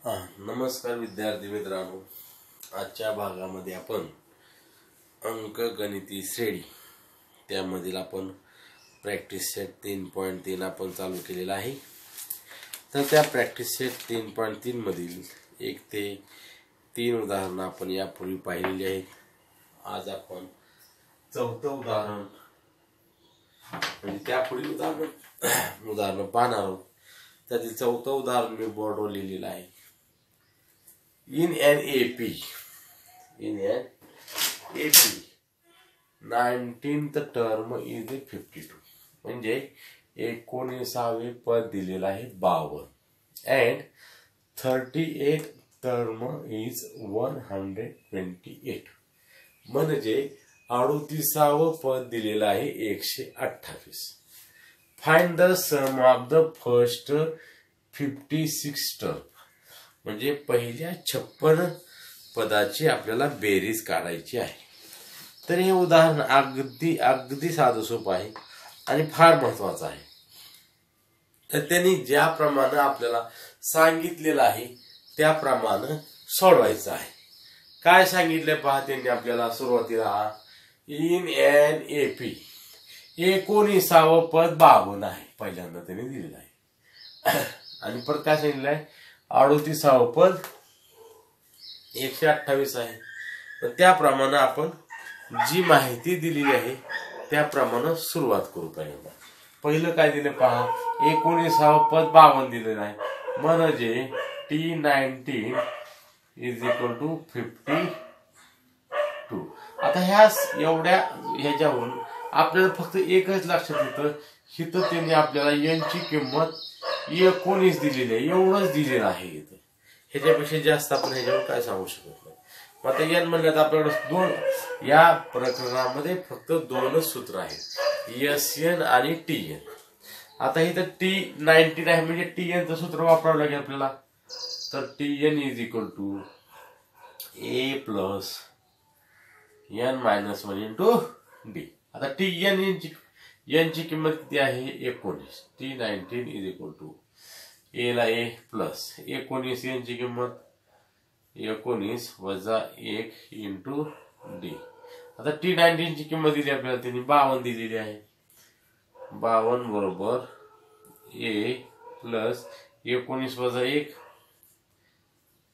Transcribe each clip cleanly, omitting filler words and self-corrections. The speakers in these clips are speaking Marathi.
नमस्कार विद्यार्थी मित्रांनो, आजच्या भागामध्ये आपण अंकगणिती श्रेणी त्यामधील आपण प्रॅक्टिस सेट 3.3 आपण चालू केलेला आहे। तर त्या प्रॅक्टिस सेट 3.3 मधील 1 ते 3 उदाहरण आपण यापूर्वी पाहिलेली आहेत। आज आपण चौथं उदाहरण म्हणजे त्यापुढील उदाहरण पाहणार आहोत। त्यातील चौथं उदाहरण मी बोर्डवर लिहिलेलं आहे। In an AP 19th term is 52 म्हणजे 19वे पद दिलेलं आहे 52 and 38th term is 128 म्हणजे 38वे पद दिलेलं आहे 128। Find the sum of the first 56 term म्हणजे पहिल्या 56 पदाची आपल्याला बेरीज काढायची आहे। तर हे उदाहरण अगदी साधं सोपं आहे आणि फार महत्त्वाचं आहे। तर त्यांनी ज्याप्रमाणे आपल्याला सांगितलेलं आहे त्याप्रमाणे सोडवायचं आहे। काय सांगितले पहा, त्यांनी आपल्याला सुरुवातीला इन एन एपी 19वे पद 52 आहे पहिल्यांदा त्यांनी दिलेलं आहे। आणि परत काय सांगितलं आहे 38वे पद 128 आहे। तर त्याप्रमाणे आपण जी माहिती दिलेली आहे त्याप्रमाणे सुरुवात करू। पहिलं काय दिलं पहा, 19वे पद 52 दिलेलं आहे म्हणजे T19 is equal to 52। आता ह्याच्यावरून आपल्याला फक्त एकच लक्षात येतं, इथं त्यांनी आपल्याला n ची किंमत 19 दिलेली आहे, एवढंच दिलेलं आहे। इथं ह्याच्यापेक्षा जास्त आपण ह्याच्यावर काय सांगू शकत नाही। मग आता n म्हणलं तर आपल्याकडे या प्रकरणामध्ये फक्त दोनच सूत्र आहेत, SN आणि TN। आता इथं T19 आहे म्हणजे TN चं सूत्र वापरावं लागेल आपल्याला। तर TN is equal to A plus n minus 1 into D। आता n ची किंमत किती आहे 19। T19 is equal to A ला A प्लस 19 n ची किंमत 19 वजा 1 इंटू D। आता T19 ची किंमत दिली आपल्याला त्यांनी 52 दिलेली आहे। 52 बरोबर A प्लस 19 वजा 1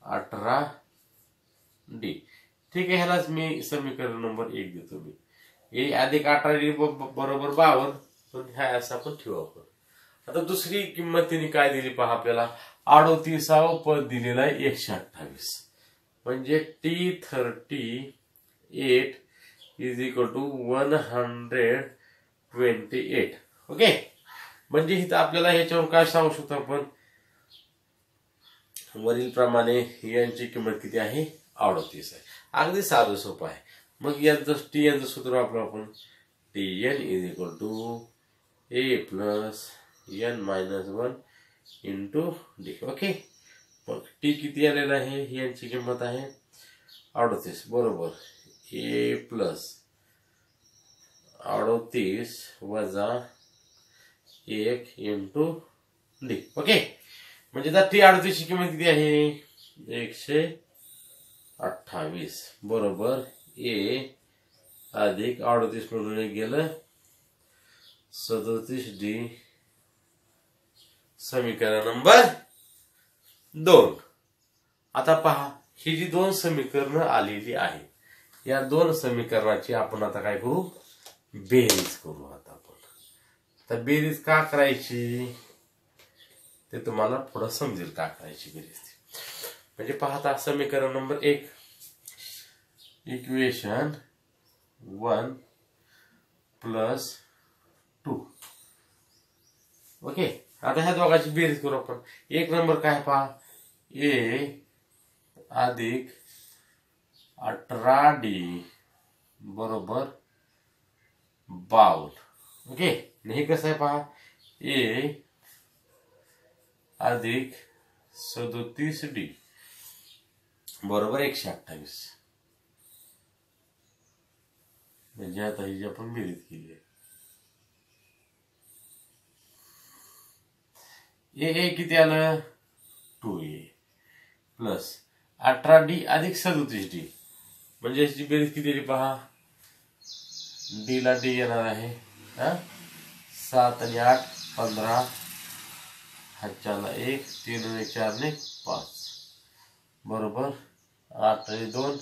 18 D। ठीक आहे, ह्यालाच मी समीकरण नंबर 1 देतो। मी A अधिक 18 D बरोबर 52, पण ह्या असं आपण ठेवू आपण। आता दुसरी किंमत त्यांनी काय दिली पहा आपल्याला, 38वे पद दिलेलं आहे 128 म्हणजे T38 is equal to 128। Okay, म्हणजे इथं आपल्याला ह्याच्यावर काय सांगू शकतो आपण, वरील प्रमाणे यांची किंमत किती आहे 38 आहे। अगदी साधं सोपं आहे। मग यांचं TN सूत्र वापरू आपण, TN is equal to A plus n minus 1 into D। Okay, मग T किती आलेला आहे, यांची किंमत आहे 38 बरोबर A प्लस 38 वजा 1 इंटू D। ओके, म्हणजे आता T38 ची किंमत किती आहे 128 बरोबर A अधिक 38 मधून गेलं 37 D। समीकरण नंबर 2। आता पहा, ही जी दोन समीकरण आलेली आहे, या दोन समीकरणाची आपण आता काय करू, बेरीज करू। आता तर बेरीज का करायची ते तुम्हाला पुढे समजेल का करायची बेरीज। म्हणजे पाहता समीकरण नंबर 1 इक्वेशन 1 प्लस 2। ओके, आता ह्या दोघांची बेरीज करू आपण। एक नंबर काय पहा, A अधिक 18D बरोबर 52। ओके, हे कसं आहे पहा, A अधिक 37D बरोबर 128। म्हणजे आता ही आपण बेरीज केली आहे। A किती आलं 2A प्लस 18D अधिक 37D म्हणजे याची बेरीज किती आली पहा. डी ला डी येणार आहे 7 आणि 8 15 हातच्याला 1 3 आणि 4 ने 5 बरोबर 8 आणि 2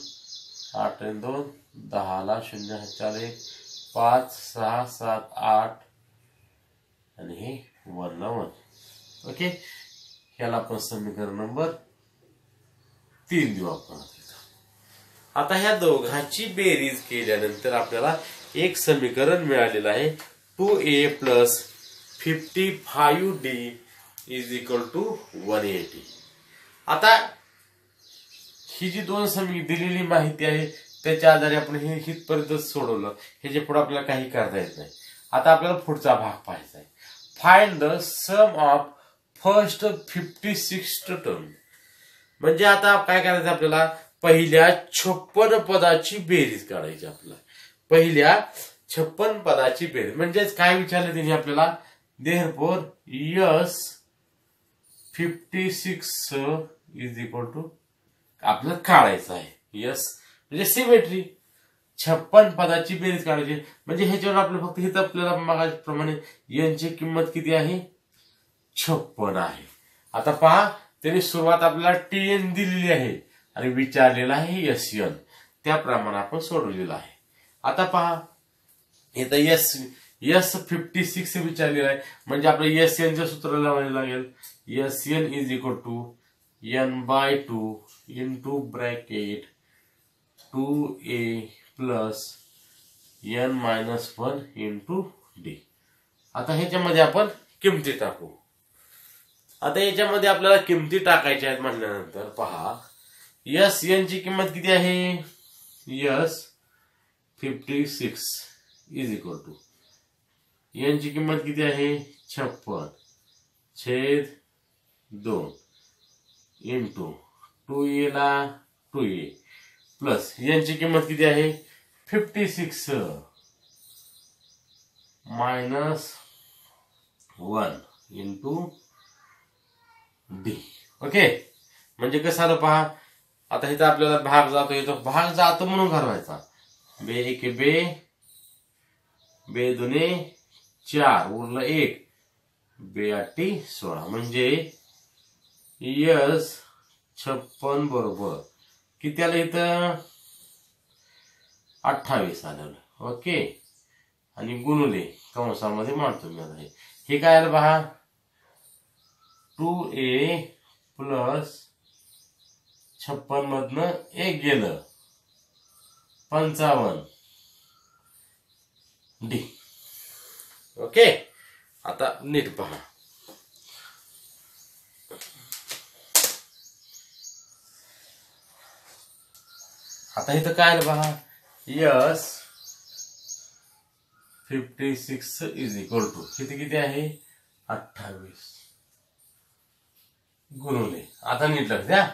8 आणि 2 10 ला 0 हातच्याला 1 5 6 7 8 आणि हे 1 ला 1. ओके ह्याला आपण समीकरण नंबर 3 देऊ आपण. आता ह्या दोघांची बेरीज केल्यानंतर आपल्याला एक समीकरण मिळालेलं आहे 2A plus 55D is equal to 180. आता ही जी दोन दिलेली माहिती आहे त्याच्या आधारे आपण हे हितपर्यंत सोडवलं. हे जे पुढे आपल्याला काही करता येत नाही. आता आपल्याला पुढचा भाग पाहायचा आहे. Find the sum of first 56 term. म्हणजे आता काय करायचं आपल्याला पहिल्या 56 पदाची बेरीज काढायची. आपल्याला पहिल्या 56 पदाची बेरीज म्हणजेच काय विचारलं त्यांनी आपल्याला therefore S 56 is equal to आपल्याला काढायचं आहे. यस म्हणजे सिमेट्री 56 पदाची बेरीज काढायची म्हणजे ह्याच्यावर आपलं फक्त हित आपल्याला मागाप्रमाणे n ची किंमत किती आहे 56 आहे. आता पहा त्याने सुरुवात आपल्याला TN दिलेली आहे आणि विचारलेला आहे SN त्याप्रमाणे आपण सोडवलेलं आहे. आता पहा इथं S 56 विचारलेलं आहे म्हणजे आपलं SN चं सूत्र लावायला लागेल. SN is equal to n/2 into bracket 2A plus n-1 into D. आता ह्याच्यामध्ये आपण किमती टाकू. आता याच्यामध्ये आपल्याला किमती टाकायच्या आहेत म्हटल्यानंतर पहा SN ची किंमत किती आहे S 56 is equal to n ची किंमत किती आहे 56 छेद 2 इंटू 2A ला 2A प्लस n ची किंमत किती आहे 56 मायनस 1 इंटू D. ओके म्हणजे कसं आलं पहा. आता इथं आपल्याला भाग जातो येतो भाग जातो म्हणून घालवायचा. बे एक बे बे दुने 4 उरलं 1 बे 8 16 म्हणजे यस 56 बरोबर किती आलं इथं 28 आलं. ओके आणि गुणुले कंसामध्ये मांडतो मी आता हे काय आलं पहा 2A प्लस 56 मधनं 1 गेलं 55 D. ओके आता नीट पहा. आता इथं काय आलं पहा यस 56 इज इक्वल टू किती आहे 28 गुणुले आता नीट लक्ष द्या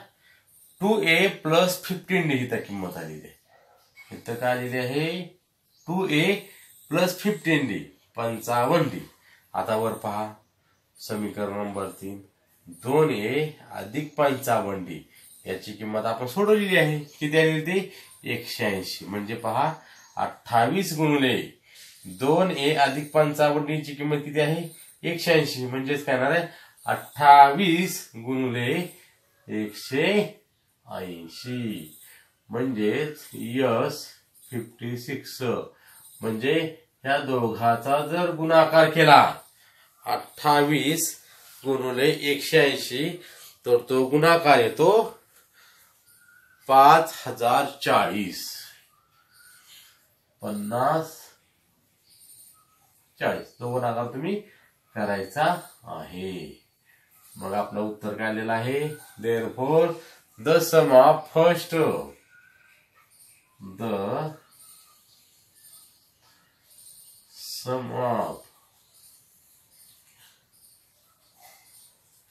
2A प्लस 15D इथं किंमत आलेली आहे. इथं काय आलेली आहे 2A प्लस 15D 55D. आता वर पहा समीकरण नंबर 3 2A अधिक 55D याची किंमत आपण सोडवलेली आहे. किती आलेली ती 180 म्हणजे पहा 28 गुणुले 2A अधिक 55D ची किंमत किती आहे 180 म्हणजेच काय येणार आहे 28 गुणुले 180 म्हणजेच यस 56 म्हणजे या दोघाचा जर गुणाकार केला 28 गुणुले 180 तर तो गुणाकार येतो 5040 तो गुणाकार तुम्ही करायचा आहे. मग आपलं उत्तर काय आलेलं आहे therefore the sum of first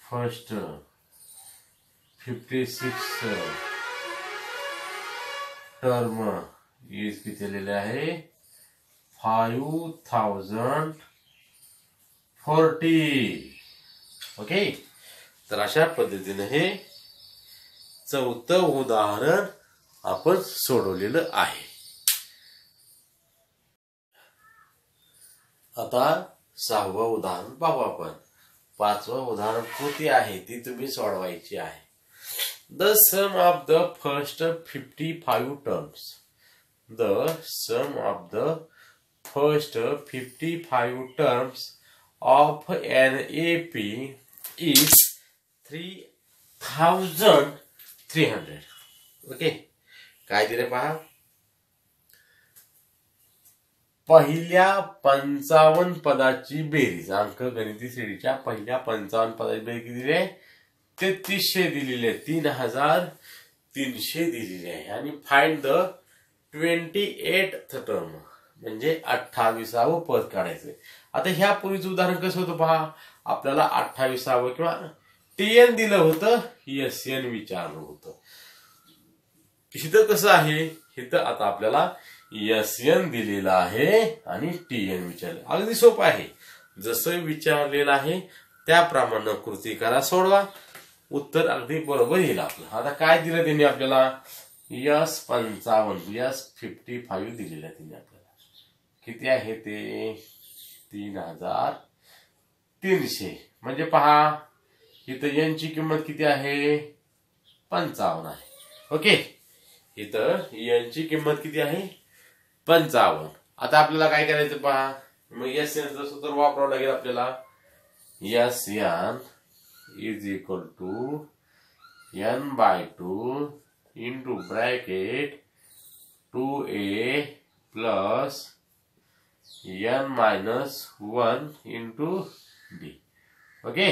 first 56 term is किती आलेले आहे 5040. ओके तर अशा पद्धतीने हे 4थं उदाहरण आपण सोडवलेलं आहे. आता 6वं उदाहरण पाहू आपण. 5वं उदाहरण कृती आहे ती तुम्ही सोडवायची आहे. The sum of the first 55 terms. The sum of the first 55 terms of an AP is 3300. Okay, काय दिले पहा. पहिल्या 55 पदाची बेरीज, अंकगणिती श्रेणीच्या पहिल्या 55 पदाची बेरीज किती दिली आहे? 3300 दिलेली आहे. 3300 दिलेली आहे. आणि फाइंड द 28th टर्म, म्हणजे 28वं पद काढायचं. आता ह्या पूर्वीचं उदाहरण कसं होतं पहा. आपल्याला 28वं किंवा TN दिलं होतं, SN विचारलं होतं. इथं कसं आहे, इथं आता आपल्याला SN दिलेलं आहे आणि TN विचारलं. अगदी सोपं आहे. जसं विचारलेलं आहे त्याप्रमाणे कृती करा, सोडवा, उत्तर अगदी बरोबर येईल आपलं. आता काय दिलं त्यांनी आपल्याला? S55 दिलेलं आहे त्यांनी आपल्याला. किती आहे ते? 3300. म्हणजे पहा इथं यांची किंमत किती आहे? 55 आहे. ओके, इथं यांची किंमत किती आहे? 55. आता आपल्याला काय करायचं पहा. मग SN सूत्र वापरावं लागेल आपल्याला. SN is equal to n/2 into bracket 2a plus n-1 into d. Okay,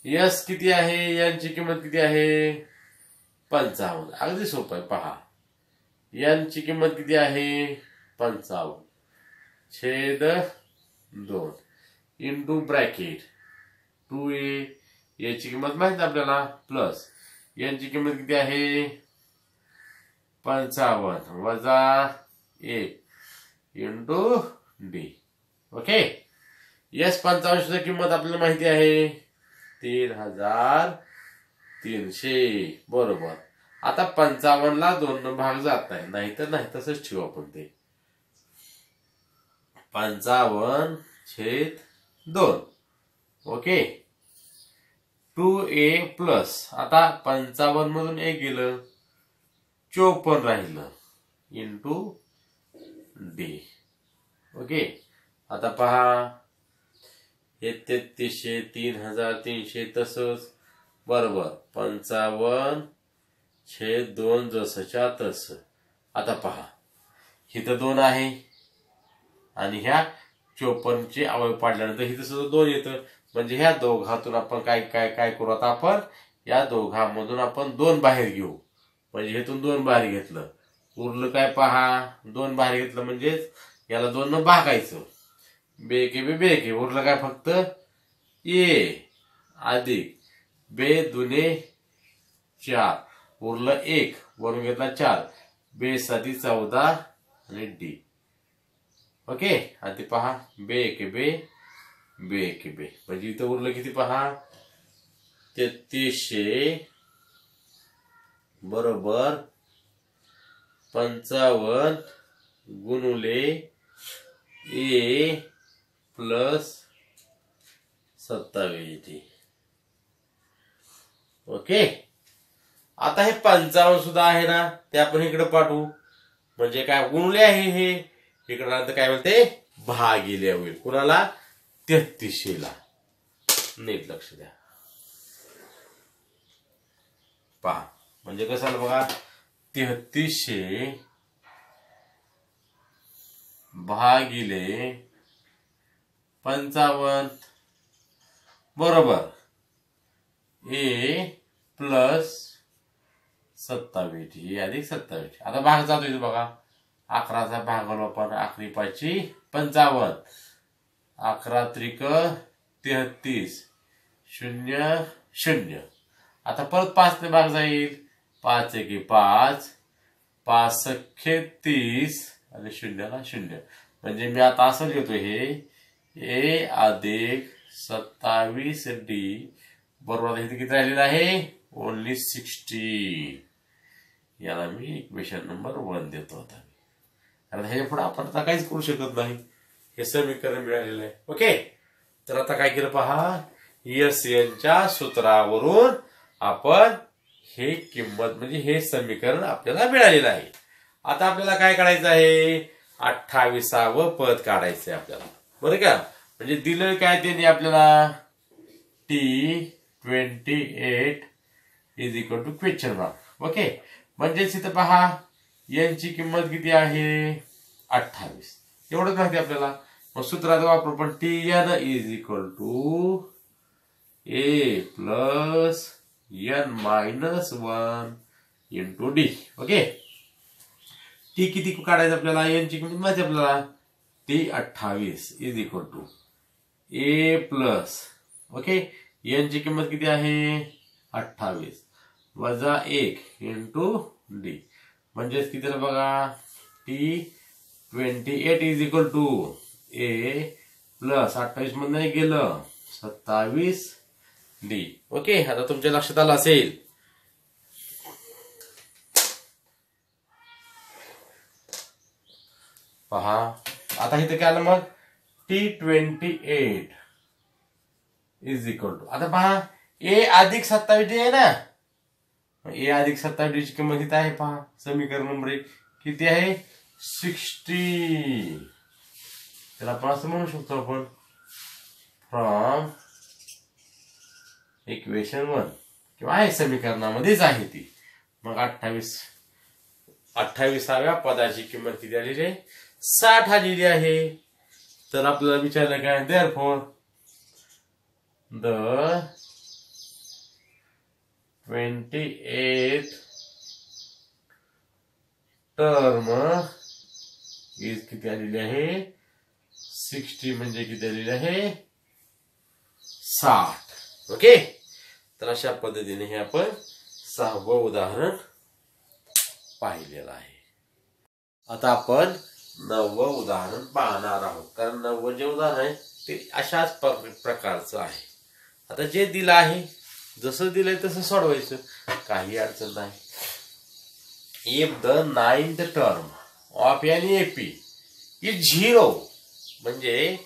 S किती आहे? यांची किंमत किती आहे? 55. अगदी सोपं आहे पहा. यांची किंमत किती आहे? 55 छेद 2 इंटू ब्रॅकेट 2a, याची किंमत माहिती आपल्याला, प्लस यांची किंमत किती आहे? 55 वजा 1 इंटू डी. ओके, S55 किंमत आपल्याला माहिती आहे 3300. बरोबर. आता 55 ला 2 भाग जात नाही, नाहीतर नाही तसंच ठेवू आपण ते. 55/2. ओके, 2a प्लस, आता 55 मधून 1 गेलं, 54 राहिलं, इंटू डी. ओके, आता पहा हे 3300, 3300 तसंच. बरोबर. 55/2 जसंच्या तसं. आता पहा इथं 2 आहे आणि ह्या 54चे अवयव पाडल्यानंतर इथं सुद्धा 2 येतं. म्हणजे ह्या दोघातून आपण काय काय काय करू. आता आपण या दोघांमधून आपण 2 बाहेर घेऊ. म्हणजे हेतून 2 बाहेर घेतलं, उरलं काय पहा. 2 बाहेर घेतलं म्हणजेच याला 2 न भागायचं. बेके बेके उरलं काय? फक्त ए अधिक बे दुने 4, उरलं 1, वरून घेतला 4, बे 7 14 आणि डी. ओके, आणि ते पहा बे के बे म्हणजे इथं उरलं किती पहा? 3300 बरोबर 55 गुणुले ए प्लस 27. ओके, आता हे 55 सुद्धा आहे ना, ते आपण इकडे पाठवू. म्हणजे काय? गुणुले आहे हे. इकडे काय म्हणते? भागिले होईल. कुणाला? 3300 ला. नीट लक्ष द्या पहा. म्हणजे कसं आलं बघा. 3300 भागिले 55 बरोबर ए प्लस 27 अधिक 27. आता भाग जातो बघा. 11चा भागाला आपण 11 पाची 55, 11 त्रिक 33, 0 0. आता परत 5 ने भाग जाईल. 5 एके 5, 5 सख्खे 30 आणि 0 ला 0. म्हणजे मी आता असं घेतो हे ए अधिक 27 डी बरोबर इथे किती राहिलेलं आहे ओनली 60. याला मी इक्वेशन नंबर 1 देतो आता. कारण ह्याच्या पुढे आपण आता काहीच करू शकत नाही, हे समीकरण मिळालेलं आहे. ओके, तर आता काय केलं पहा, SNच्या सूत्रावरून आपण हे किंमत म्हणजे हे समीकरण आपल्याला मिळालेलं आहे. आता आपल्याला काय काढायचं आहे, 28वे पद काढायचंय आपल्याला, बरं का. म्हणजे दिलं काय त्यांनी आपल्याला T28 is equal to question mark. Okay, म्हणजेच इथं पहा यांची किंमत किती आहे 28, एवढंच माहिती आपल्याला. मग सूत्राचा वापर पण TN is equal to A plus N minus 1 into D. Okay, T किती काढायचं आपल्याला, यांची किंमत माहिती आपल्याला T28 is equal to A plus, okay, यांची किंमत किती आहे 28 वजा 1 इंटू D. म्हणजेच किती बघा T28 is equal to A plus 28 मध्ये गेलं 27 D. ओके, आता तुमच्या लक्षात आलं असेल. पहा आता इथे काय आलं मग T28 इज इक्वल टू, आता पहा A अधिक 27 आहे ना, A अधिक 27 ची किंमत किती आहे पहा, समीकरण नंबर 1 किती आहे 60. तर आपण असं म्हणू शकतो आपण फ्रॉम इक्वेशन 1 किंवा आहे समीकरणामध्येच आहे ती. मग 28व्या पदाची किंमत किती आलेली आहे 60 आलेली आहे. तर आपल्याला विचारलं काय, therefore the 28th term is किती आलेली आहे 60, म्हणजे किती आलेली आहे 60. ओके, तर अशा पद्धतीने हे आपण 6वं उदाहरण पाहिलेलं आहे. आता आपण 9वं उदाहरण पाहणार आहोत, कारण 9वं जे उदाहरण आहे ते अशाच प्रकारचं आहे. आता जे दिलं आहे जसं दिलंय तसं सोडवायचं, काही अडचण नाही. If the 9th term of an AP is 0, म्हणजे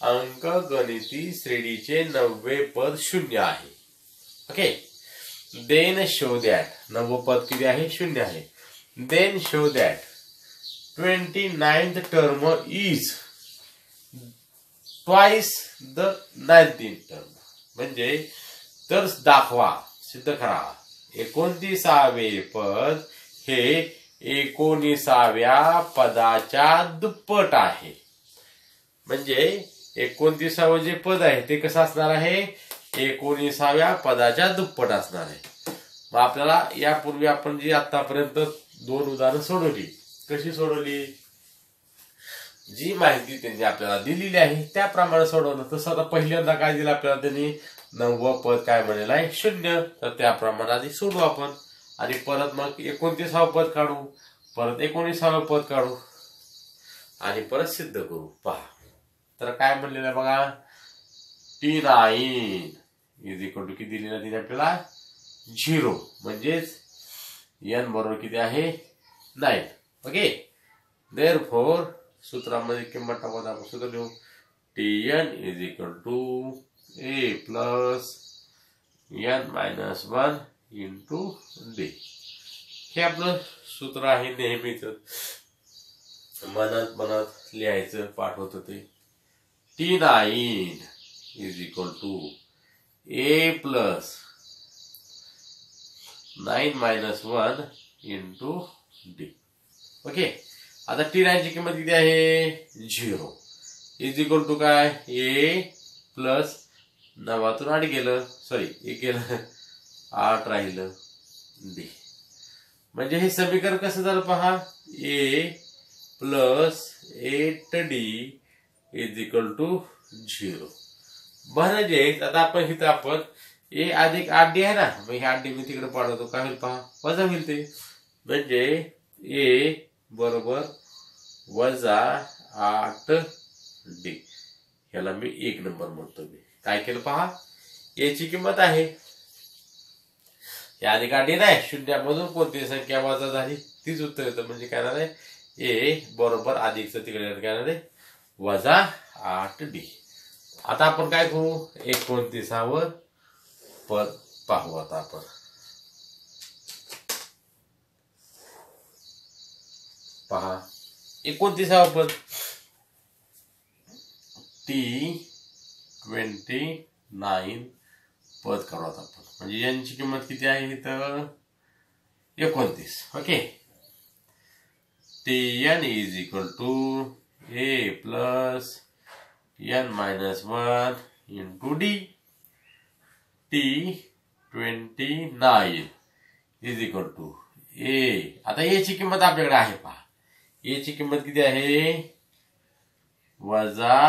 अंकगणिती श्रेणीचे 9वे पद 0 आहे. ओके, देन शो दॅट 9वं पद किती आहे 0 आहे. Then show that 29th term is twice the 19th term, म्हणजे तर दाखवा, सिद्ध करा 29वे पद हे 19व्या पदाच्या दुप्पट आहे. म्हणजे 29वं जे पद आहे ते कसं असणार आहे 19व्या पदाच्या दुप्पट असणार आहे. मग आपल्याला यापूर्वी आपण जी आतापर्यंत 2 उदाहरणं सोडवली, कशी सोडवली, जी माहिती त्यांनी आपल्याला दिलेली आहे त्याप्रमाणे सोडवलं. तसं आता पहिल्यांदा काय दिलं आपल्याला त्यांनी 9वं पद काय म्हणलेलं आहे 0, तर त्याप्रमाणे आधी सोडू आपण आणि परत मग 29वं पद काढू, परत 19वं पद काढू आणि परत सिद्ध करू. पहा तर काय म्हणलेलं आहे बघा, T9 इज इक्वल टू किती दिलेलं तिने आपल्याला 0, म्हणजेच n बरोबर किती आहे 9. ओके, देअरफॉर सूत्रामध्ये किंमत टाकून आपण सूत्र लिहू Tn is equal to A plus N minus 1 into D. हे आपलं सूत्र आहे नेहमीच, मनात लिहायचं, पाठ होतं ते. T9 is equal to A plus 9 minus 1 into D. Okay, आता T9 ची किंमत किती आहे 0 इज इक्वल टू काय A प्लस 9तून 8 गेलं, सॉरी 1 गेलं 8 राहिलं D. म्हणजे हे समीकरण कसं झालं पहा, A plus 8D is equal to 0. म्हणजे आता आपण इथं आपण A अधिक 8D आहे ना, मग हे 8D मी तिकडे पाडवतो, काय होईल पहा वजा होईल ते. म्हणजे A बरोबर वजा 8D, ह्याला मी 1 नंबर म्हणतो. मी काय केलं पहा, A ची किंमत आहे या आधी काढली नाही, शून्यामधून कोणती संख्या वजा झाली तीच उत्तर येतं. म्हणजे काय नाही ए बरोबर अधिकचं तिकडे काय नाही वजा 8D. आता आपण काय करू, 29वे पद पाहू. आता आपण पहा 29वे पद T29 पद करू आता आपण. म्हणजे यांची किंमत किती आहे तर 29. Okay, Tn is equal to a plus n minus 1 into D. T29 is equal to a. आता a ची किंमत आपल्याकडे आहे पहा. a ची किंमत किती आहे वजा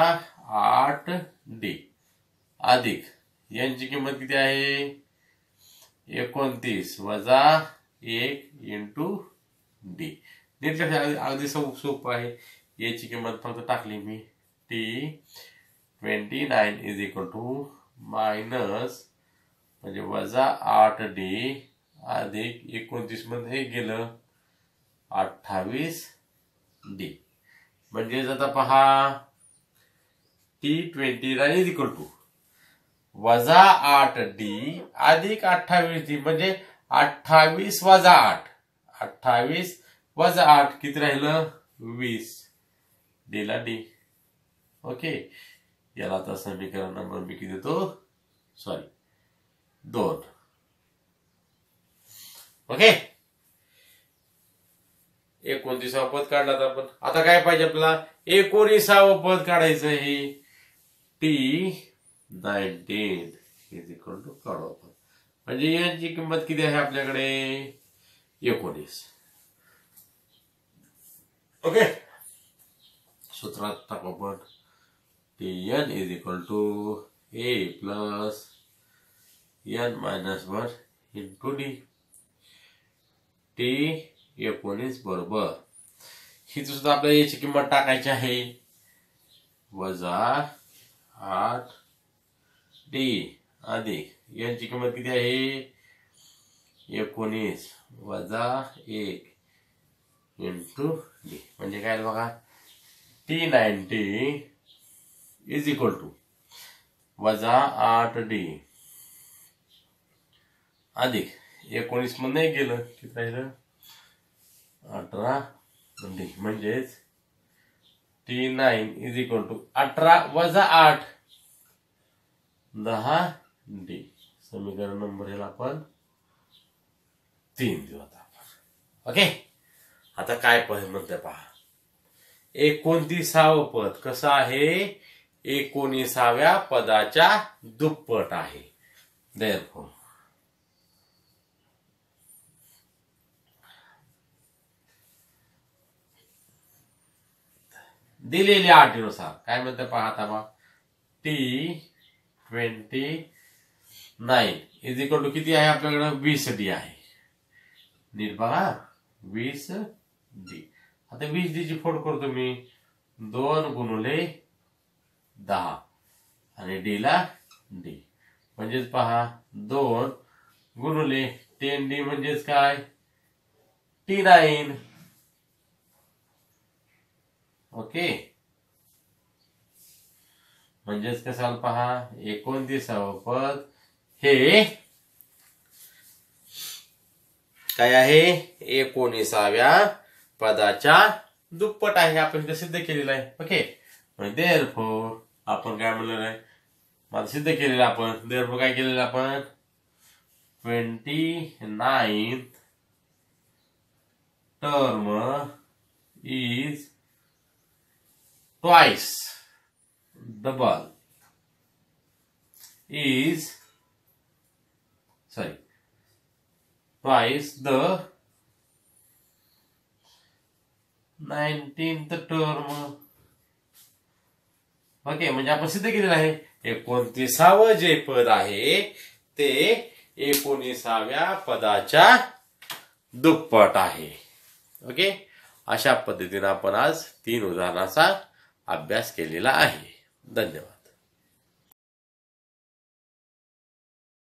8D अधिक n ची किंमत किती आहे 29 वजा 1 इंटू D. नीट अगदी सोपं आहे. a ची किंमत फक्त टाकली मी T29 is equal to minus म्हणजे वजा 8D अधिक 29 मध्ये गेलं 28D. म्हणजेच आता पहा T29 इज इक्वल टू वजा 8D अधिक 28D म्हणजे 28 वजा 8. 28 वजा 8 किती राहिलं 20. दिला D. ओके, याला आता समीकरण नंबर मी किती देतो 2. ओके, 29वे पद काढला आपण. आता काय पाहिजे आपल्याला 19वे पद काढायचं आहे. T19 इज इक्वल टू काढू आपण. म्हणजे यांची किंमत किती आहे आपल्याकडे 19. ओके, सूत्रात टाकू आपण Tn is equal to a plus n minus 1 into D. T19 बरोबर ही सुद्धा आपल्याला याची किंमत टाकायची आहे वजा 8D अधिक यांची किंमत किती आहे 19 वजा 1 इंटू D. म्हणजे काय बघा T90 इज इक्वल टू वजा 8D अधिक 19 मध्ये गेलं किती राहिलं 18D. म्हणजेच T9 इज इक्वल टू 18 वजा 8 10D. समीकरण नंबर याला आपण 3 देऊ आता. ओके, आता काय म्हणते पहा 29वे पद कसं आहे 19व्या पदाच्या दुप्पट आहे. Therefore दिलेल्या अटीनुसार काय म्हणते पहा आता बा T29 इज इक्वल टू किती आहे आपल्याकडे 20D आहे. नीट बघा 20D. आता 20D ची फोड करतो मी 2 गुणुले 10 आणि D ला D. म्हणजेच पहा 2 गुणुले 10D म्हणजेच काय T9. ओके, म्हणजेच कसं पहा 29वे पद हे काय आहे 19व्या पदाच्या दुप्पट आहे. आपण ते सिद्ध केलेलं आहे. ओके, देअरफॉर आपण काय म्हणलेलं आहे मला सिद्ध केलेलं आपण. देअरफॉर काय केलेलं आपण 29th term is twice double is twice the 19th term. Okay, म्हणजे आपण सिद्ध केलेलं आहे 29वे जे पद आहे ते 19व्या पदाच्या दुप्पट आहे. ओके, अशा पद्धतीने आपण आज 3 उदाहरणाचा अभ्यास केलेला आहे. धन्यवाद.